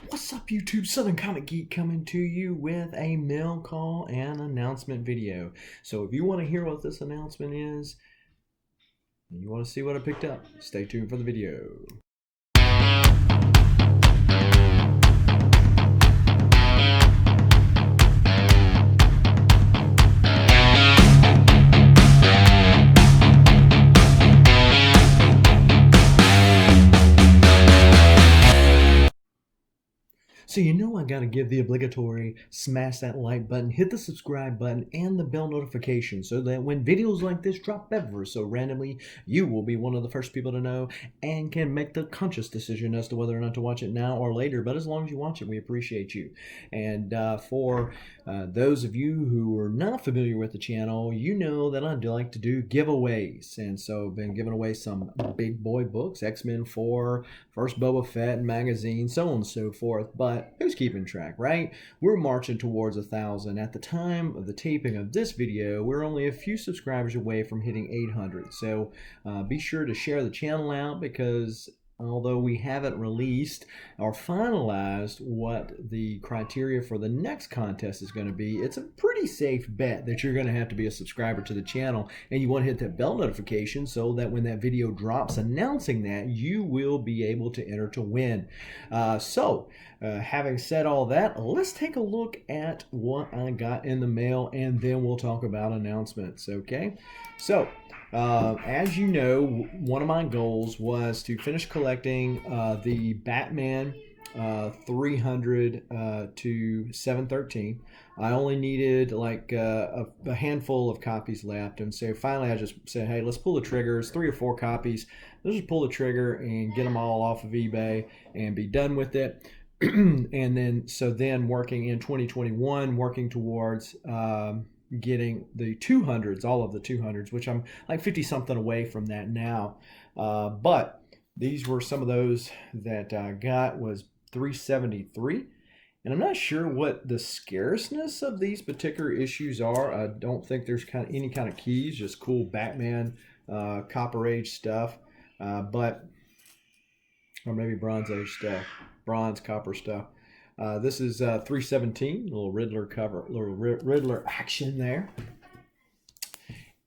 What's up, YouTube? Southern Comic Geek coming to you with a mail call and announcement video. So if you want to hear what this announcement is, and you want to see what I picked up, stay tuned for the video. So you know I gotta give the obligatory smash that like button, hit the subscribe button, and the bell notification so that when videos like this drop ever so randomly, you will be one of the first people to know and can make the conscious decision as to whether or not to watch it now or later. But as long as you watch it, we appreciate you. And for those of you who are not familiar with the channel, you know that I do like to do giveaways. And so I've been giving away some big boy books, X-Men 4, First Boba Fett magazine, so on and so forth. But who's keeping track, right? We're marching towards 1,000. At the time of the taping of this video, we're only a few subscribers away from hitting 800. So be sure to share the channel out, because although we haven't released or finalized what the criteria for the next contest is going to be, it's a pretty safe bet that you're going to have to be a subscriber to the channel, and you want to hit that bell notification so that when that video drops announcing that, you will be able to enter to win. Having said all that, let's take a look at what I got in the mail, and then we'll talk about announcements, okay? So, as you know, one of my goals was to finish collecting the Batman 300 to 713. I only needed like a handful of copies left, and so finally I just said, hey, let's pull the triggers, 3 or 4 copies. Let's just pull the trigger and get them all off of eBay and be done with it. And then working in 2021, working towards getting the 200s, all of the 200s, which I'm like 50 something away from that now. But these were some of those that I got. Was 373. And I'm not sure what the scarceness of these particular issues are. I don't think there's any kind of keys, just cool Batman Copper Age stuff. Or maybe Bronze Age stuff, bronze, copper stuff. This is 317, little Riddler cover, little Riddler action there.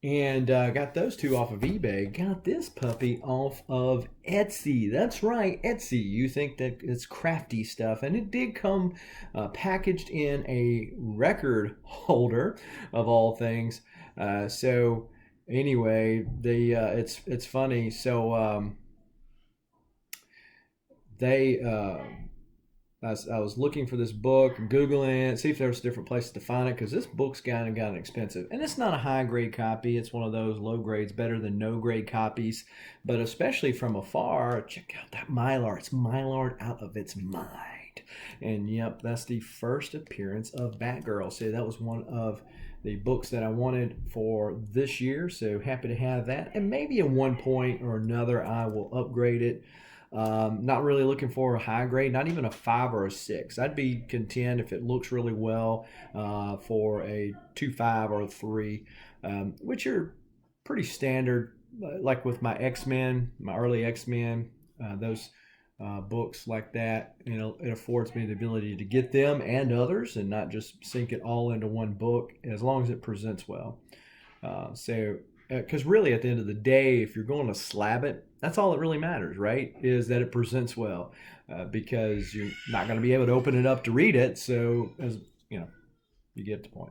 And got those 2 off of eBay. Got this puppy off of Etsy. That's right, Etsy. You think that it's crafty stuff, and it did come packaged in a record holder of all things. So anyway, it's funny. So I was looking for this book, Googling it, see if there was different places to find it, because this book's gotten expensive. And it's not a high-grade copy. It's one of those low grades, better than no-grade copies. But especially from afar, check out that Mylar. It's Mylar out of its mind. And yep, that's the first appearance of Batgirl. So that was one of the books that I wanted for this year. So happy to have that. And maybe at one point or another, I will upgrade it. Not really looking for a high grade, not even a 5 or a 6. I'd be content if it looks really well for a 2.5 or a 3, which are pretty standard. Like with my X-Men, my early X-Men, those books like that, you know, it affords me the ability to get them and others and not just sink it all into one book, as long as it presents well. Because really, at the end of the day, if you're going to slab it, that's all that really matters, right? Is that it presents well, because you're not going to be able to open it up to read it. So, as you know, you get the point.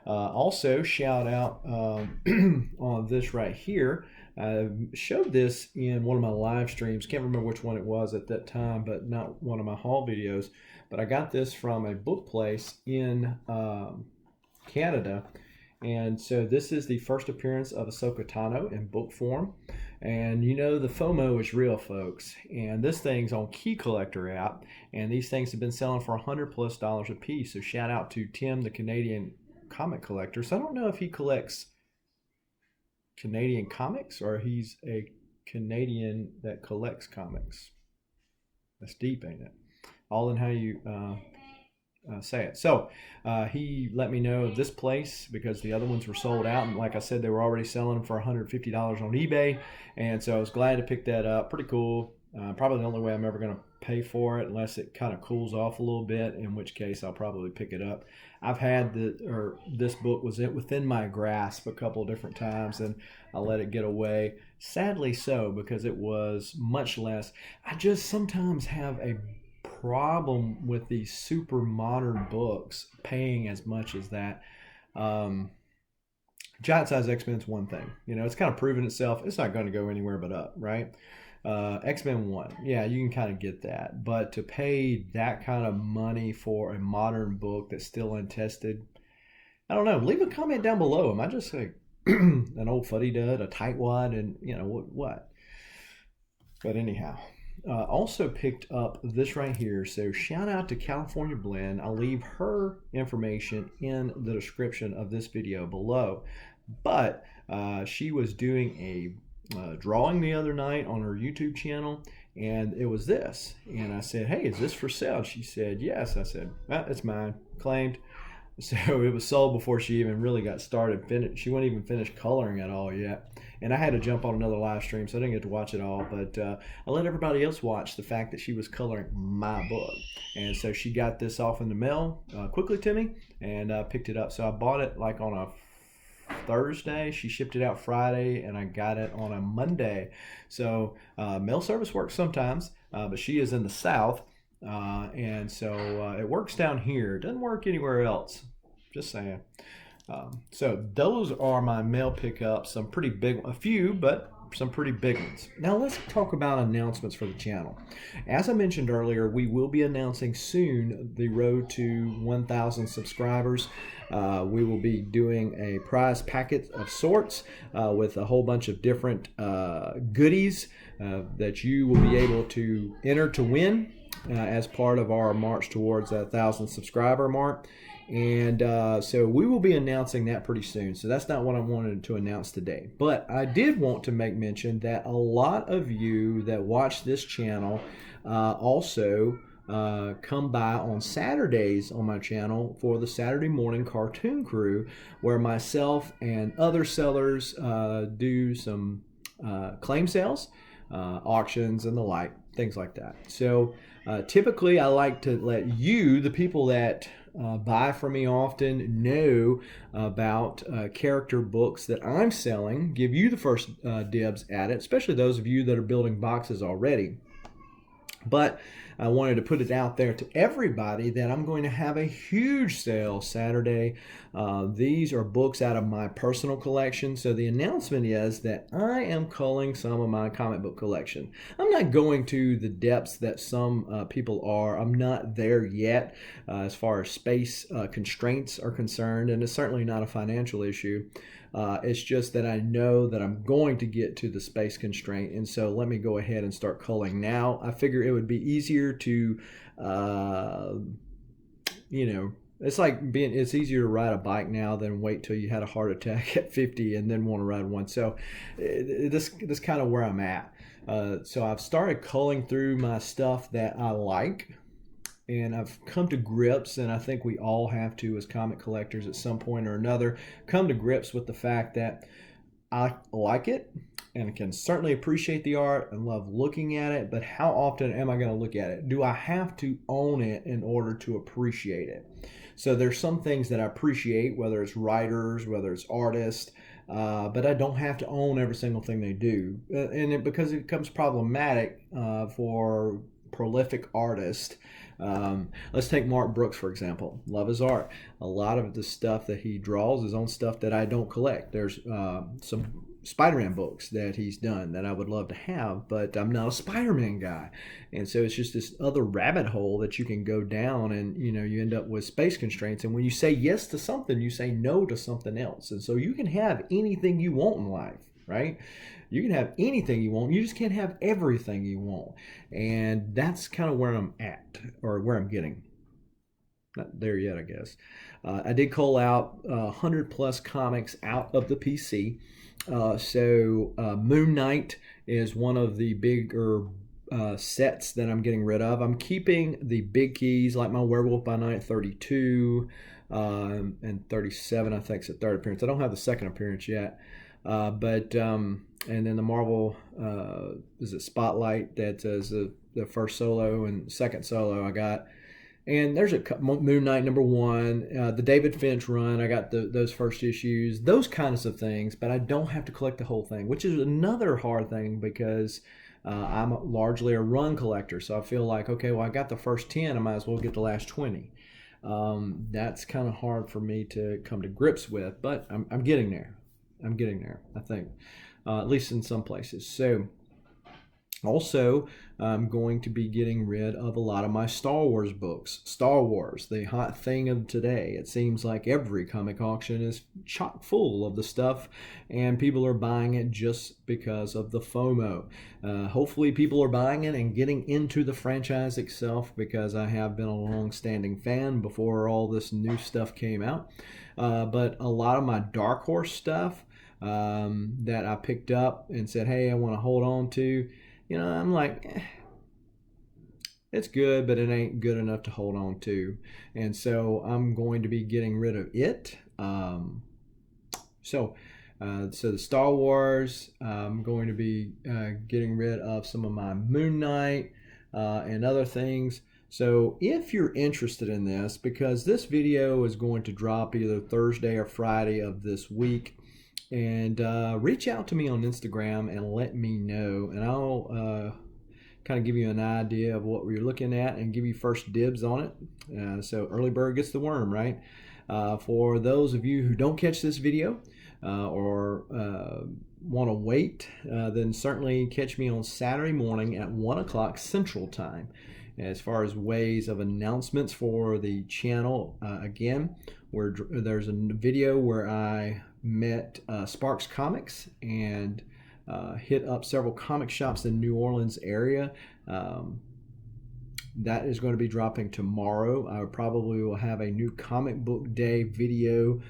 Also, shout out on this right here. I showed this in one of my live streams. Can't remember which one it was at that time, but not one of my haul videos. But I got this from a book place in Canada. And so this is the first appearance of Ahsoka Tano in book form. And you know the FOMO is real, folks. And this thing's on Key Collector app. And these things have been selling for $100+ a piece. So shout out to Tim, the Canadian comic collector. So I don't know if he collects Canadian comics or he's a Canadian that collects comics. That's deep, ain't it? All in how you say it. So he let me know of this place because the other ones were sold out, and like I said, they were already selling them for $150 on eBay, and so I was glad to pick that up. Pretty cool. Probably the only way I'm ever going to pay for it unless it kind of cools off a little bit, in which case I'll probably pick it up. I've had this book was within my grasp a couple of different times, and I let it get away. Sadly so, because it was much less. I just sometimes have a problem with these super modern books paying as much as that. Um, Giant Size X-Men's one thing. It's kind of proven itself. It's not going to go anywhere but up, right? X-Men 1, yeah, you can kind of get that. But to pay that kind of money for a modern book that's still untested, I don't know. Leave a comment down below. Am I just like an old fuddy-dud, a tightwad, and what? But anyhow, also picked up this right here. So shout out to California Blend. I'll leave her information in the description of this video below. But she was doing a drawing the other night on her YouTube channel, and it was this. And I said, hey, is this for sale? She said, yes. I said, it's mine. Claimed. So it was sold before she even really got started. She wouldn't even finish coloring at all yet. And I had to jump on another live stream, so I didn't get to watch it all. But I let everybody else watch the fact that she was coloring my book. And so she got this off in the mail quickly to me, and picked it up. So I bought it like on a Thursday. She shipped it out Friday, and I got it on a Monday. So mail service works sometimes, but she is in the South. And so it works down here. It doesn't work anywhere else. Just saying. So those are my mail pickups. Some pretty big, a few, but some pretty big ones. Now let's talk about announcements for the channel. As I mentioned earlier, we will be announcing soon the road to 1,000 subscribers. We will be doing a prize packet of sorts with a whole bunch of different goodies that you will be able to enter to win as part of our march towards a 1,000 subscriber mark. And so we will be announcing that pretty soon. So that's not what I wanted to announce today. But I did want to make mention that a lot of you that watch this channel also come by on Saturdays on my channel for the Saturday morning cartoon crew, where myself and other sellers do some claim sales, auctions, and the like, things like that. So typically I like to let you, the people that buy from me often, know about character books that I'm selling, give you the first dibs at it, especially those of you that are building boxes already. But I wanted to put it out there to everybody that I'm going to have a huge sale Saturday. These are books out of my personal collection. So the announcement is that I am culling some of my comic book collection. I'm not going to the depths that some people are. I'm not there yet as far as space constraints are concerned, and it's certainly not a financial issue. It's just that I know that I'm going to get to the space constraint, and so let me go ahead and start culling now. I figure it would be easier to, it's easier to ride a bike now than wait till you had a heart attack at 50 and then want to ride one. So this kind of where I'm at. So I've started culling through my stuff that I like. And I've come to grips, and I think we all have to as comic collectors at some point or another, come to grips with the fact that I like it and can certainly appreciate the art and love looking at it, but how often am I going to look at it? Do I have to own it in order to appreciate it? So there's some things that I appreciate, whether it's writers, whether it's artists, but I don't have to own every single thing they do. Because it becomes problematic for prolific artists. Let's take Mark Brooks, for example. Love his art. A lot of the stuff that he draws is on stuff that I don't collect. There's some Spider-Man books that he's done that I would love to have, but I'm not a Spider-Man guy. And so it's just this other rabbit hole that you can go down, and you end up with space constraints. And when you say yes to something, you say no to something else. And so you can have anything you want in life, right? You can have anything you want. You just can't have everything you want. And that's kind of where I'm at, or where I'm getting. Not there yet, I guess. I did call out 100 plus comics out of the PC. So Moon Knight is one of the bigger sets that I'm getting rid of. I'm keeping the big keys, like my Werewolf by Night 32 and 37, I think, is the third appearance. I don't have the second appearance yet. But and then the Marvel is it Spotlight that is the first solo and second solo I got. And there's a Moon Knight #1, the David Finch run. I got those first issues, those kinds of things. But I don't have to collect the whole thing, which is another hard thing because I'm largely a run collector. So I feel like, okay, well, I got the first 10. I might as well get the last 20. That's kind of hard for me to come to grips with, but I'm getting there. I'm getting there, I think, at least in some places. So also, I'm going to be getting rid of a lot of my Star Wars books. Star Wars, the hot thing of today. It seems like every comic auction is chock full of the stuff, and people are buying it just because of the FOMO. Hopefully, people are buying it and getting into the franchise itself, because I have been a long-standing fan before all this new stuff came out. But a lot of my Dark Horse stuff that I picked up and said, hey, I want to hold on to, I'm like, it's good, but it ain't good enough to hold on to. And so I'm going to be getting rid of it. So the Star Wars, I'm going to be getting rid of some of my Moon Knight and other things. So if you're interested in this, because this video is going to drop either Thursday or Friday of this week, and reach out to me on Instagram and let me know, and I'll kind of give you an idea of what we're looking at and give you first dibs on it. So early bird gets the worm, right? For those of you who don't catch this video or want to wait, then certainly catch me on Saturday morning at 1 o'clock Central Time. As far as ways of announcements for the channel, again, where there's a video where I met Sparks Comics and hit up several comic shops in New Orleans area. That is going to be dropping tomorrow. I probably will have a new comic book day video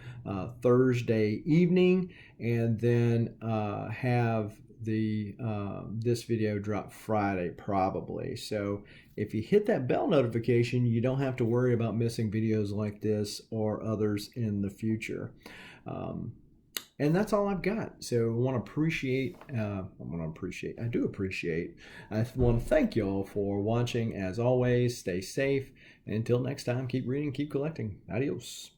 Thursday evening, and then have the this video drop Friday probably. So if you hit that bell notification, you don't have to worry about missing videos like this or others in the future. And that's all I've got. So I want to appreciate, I want to thank y'all for watching. As always, stay safe. And until next time, keep reading, keep collecting. Adios.